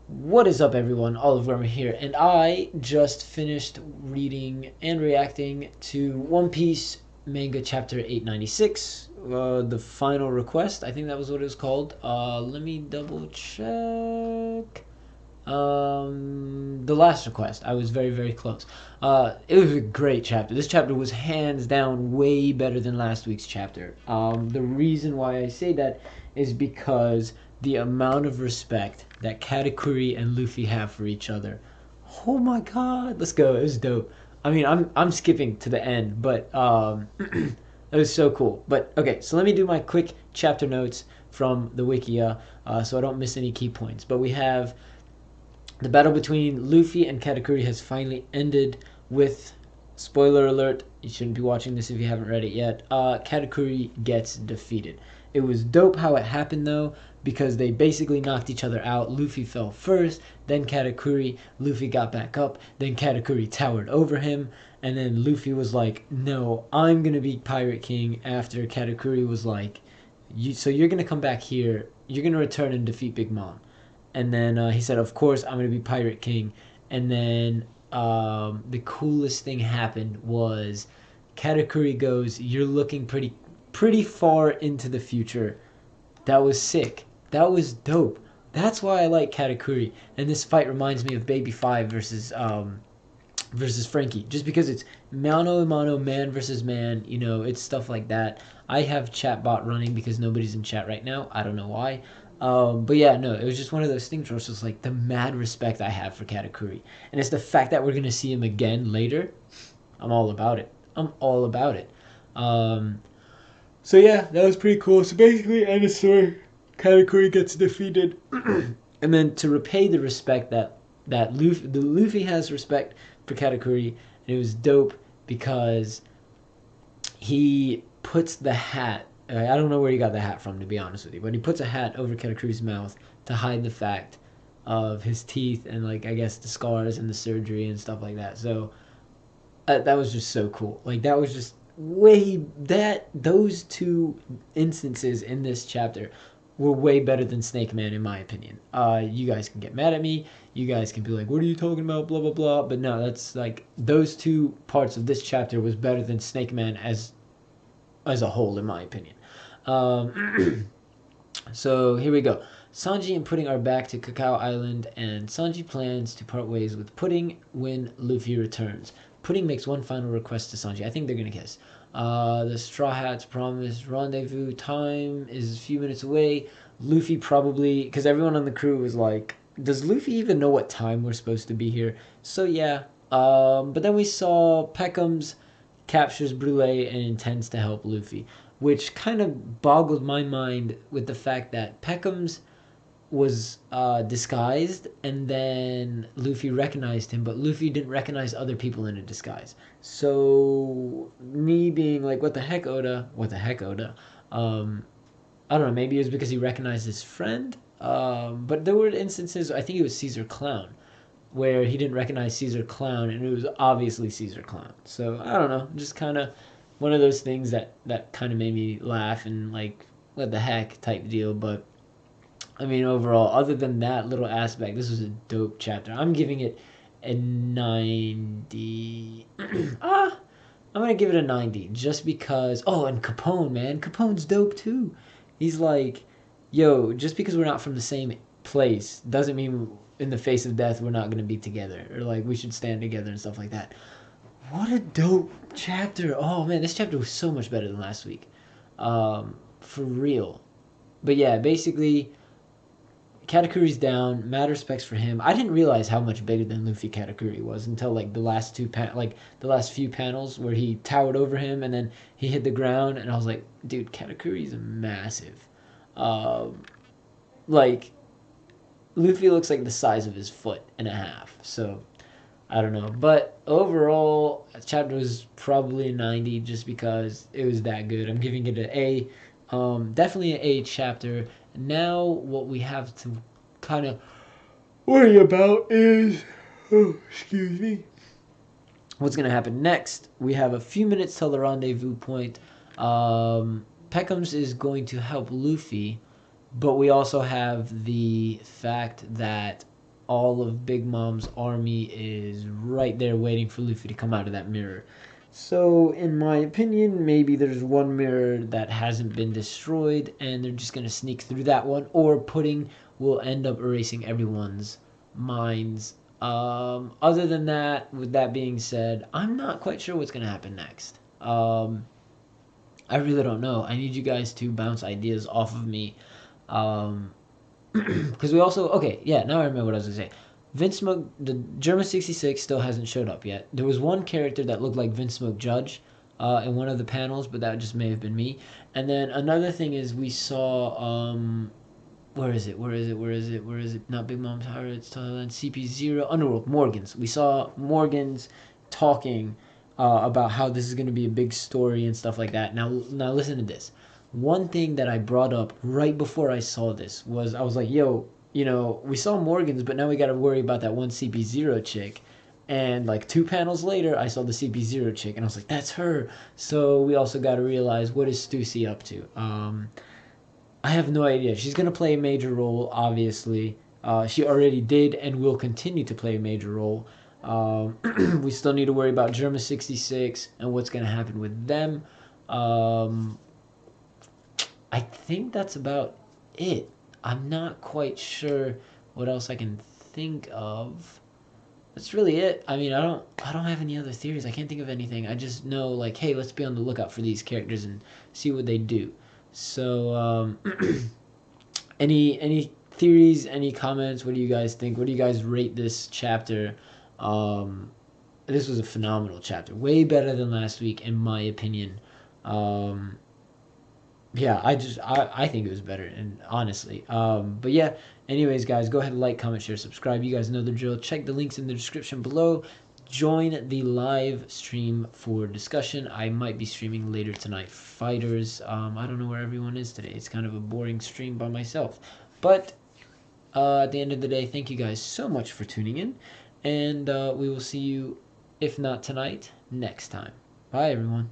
What is up, everyone? OliveGrummer here, and I just finished reading and reacting to One Piece Manga Chapter 896, the final request. I think that was what it was called. Let me double check. The last request. I was very, very close. It was a great chapter. This chapter was hands down way better than last week's chapter. The reason why I say that is because the amount of respect that Katakuri and Luffy have for each other. Oh my god, let's go. It was dope. I mean, I'm skipping to the end, but it was so cool. But okay, so let me do my quick chapter notes from the Wikia, so I don't miss any key points. But we have the battle between Luffy and Katakuri has finally ended with, spoiler alert, you shouldn't be watching this if you haven't read it yet, Katakuri gets defeated. It was dope how it happened though, because they basically knocked each other out. Luffy fell first, then Katakuri, Luffy got back up, then Katakuri towered over him, and then Luffy was like, no, I'm gonna be Pirate King, after Katakuri was like, so you're gonna come back here, you're gonna return and defeat Big Mom. And then he said, of course, I'm going to be Pirate King. And then the coolest thing happened was Katakuri goes, you're looking pretty far into the future. That was sick. That was dope. That's why I like Katakuri. And this fight reminds me of Baby 5 versus Frankie. Just because it's mano a mano, man versus man. You know, it's stuff like that. I have chatbot running because nobody's in chat right now. I don't know why. But yeah, no, it was just one of those things where it's just like the mad respect I have for Katakuri. And it's the fact that we're going to see him again later. I'm all about it. I'm all about it. So yeah, that was pretty cool. So basically, end of story. Katakuri gets defeated. And then to repay the respect that Luffy has respect for Katakuri, and it was dope because he puts the hat. I don't know where he got the hat from, to be honest with you, but he puts a hat over Katakuri's mouth to hide the fact of his teeth and, like, I guess the scars and the surgery and stuff like that. So that was just so cool. Like, that was just those two instances in this chapter were way better than Snake Man, in my opinion. You guys can get mad at me. You guys can be like, what are you talking about? Blah, blah, blah. But no, that's like, those two parts of this chapter was better than Snake Man as a whole, in my opinion. So here we go. Sanji and Pudding are back to Cacao Island, and Sanji plans to part ways with Pudding when Luffy returns. Pudding makes one final request to Sanji. I think they're gonna kiss. The Straw Hats promise rendezvous time is a few minutes away. Luffy probably, because everyone on the crew was like, does Luffy even know what time we're supposed to be here? So yeah. But then we saw Peckham's captures Brule and intends to help Luffy, which kind of boggled my mind with the fact that Peckham's was disguised, and then Luffy recognized him, but Luffy didn't recognize other people in a disguise. So me being like, what the heck, Oda? What the heck, Oda? I don't know, maybe it was because he recognized his friend. But there were instances, I think it was Caesar Clown, where he didn't recognize Caesar Clown, and it was obviously Caesar Clown. So I don't know, just kind of one of those things that kind of made me laugh and like, what the heck type deal. But I mean, overall, other than that little aspect, this was a dope chapter. I'm giving it a 90. I'm gonna give it a 90 just because. Oh, and Capone, man, Capone's dope too. He's like, yo, just because we're not from the same place doesn't mean in the face of death we're not gonna be together, or like we should stand together and stuff like that. What a dope chapter. Oh man, this chapter was so much better than last week. For real. But yeah, basically, Katakuri's down. Mad respects for him. I didn't realize how much bigger than Luffy Katakuri was until like the last the last few panels where he towered over him and then he hit the ground, and I was like, dude, Katakuri's massive. Like, Luffy looks like the size of his foot and a half. So I don't know, but overall, chapter was probably a 90 just because it was that good. I'm giving it an A. Definitely an A chapter. Now what we have to kind of worry about is, oh, excuse me, what's going to happen next. We have a few minutes till the rendezvous point. Peckham's is going to help Luffy, but we also have the fact that all of Big Mom's army is right there waiting for Luffy to come out of that mirror. So, in my opinion, maybe there's one mirror that hasn't been destroyed, and they're just gonna sneak through that one, or Pudding will end up erasing everyone's minds. Other than that, with that being said, I'm not quite sure what's gonna happen next. I really don't know. I need you guys to bounce ideas off of me. Because we also, okay, yeah, now I remember what I was gonna say. Vince Smoke, the Germa 66 still hasn't showed up yet. There was one character that looked like Vince Smoke Judge in one of the panels, but that just may have been me. And then another thing is we saw, where is it? Not Big Mom's Pirates, CP0, Underworld, Morgans. We saw Morgans talking about how this is going to be a big story and stuff like that. Now listen to this. One thing that I brought up right before I saw this was I was like, yo, we saw Morgans, but now we got to worry about that one CP0 chick. And like 2 panels later, I saw the CP0 chick, and I was like, that's her. So we also got to realize, what is Stussy up to? I have no idea. She's going to play a major role, obviously. She already did and will continue to play a major role. We still need to worry about Germa 66 and what's going to happen with them. I think that's about it. I'm not quite sure what else I can think of. That's really it. I mean, I don't have any other theories. I can't think of anything. I just know, like, hey, let's be on the lookout for these characters and see what they do. So, any theories, any comments? What do you guys think? What do you guys rate this chapter? This was a phenomenal chapter, way better than last week, in my opinion. Yeah, I think it was better, and honestly. But yeah, anyways, guys, go ahead and like, comment, share, subscribe. You guys know the drill. Check the links in the description below. Join the live stream for discussion. I might be streaming later tonight. Fighters. I don't know where everyone is today. It's kind of a boring stream by myself. But at the end of the day, thank you guys so much for tuning in, and we will see you, if not tonight, next time. Bye, everyone.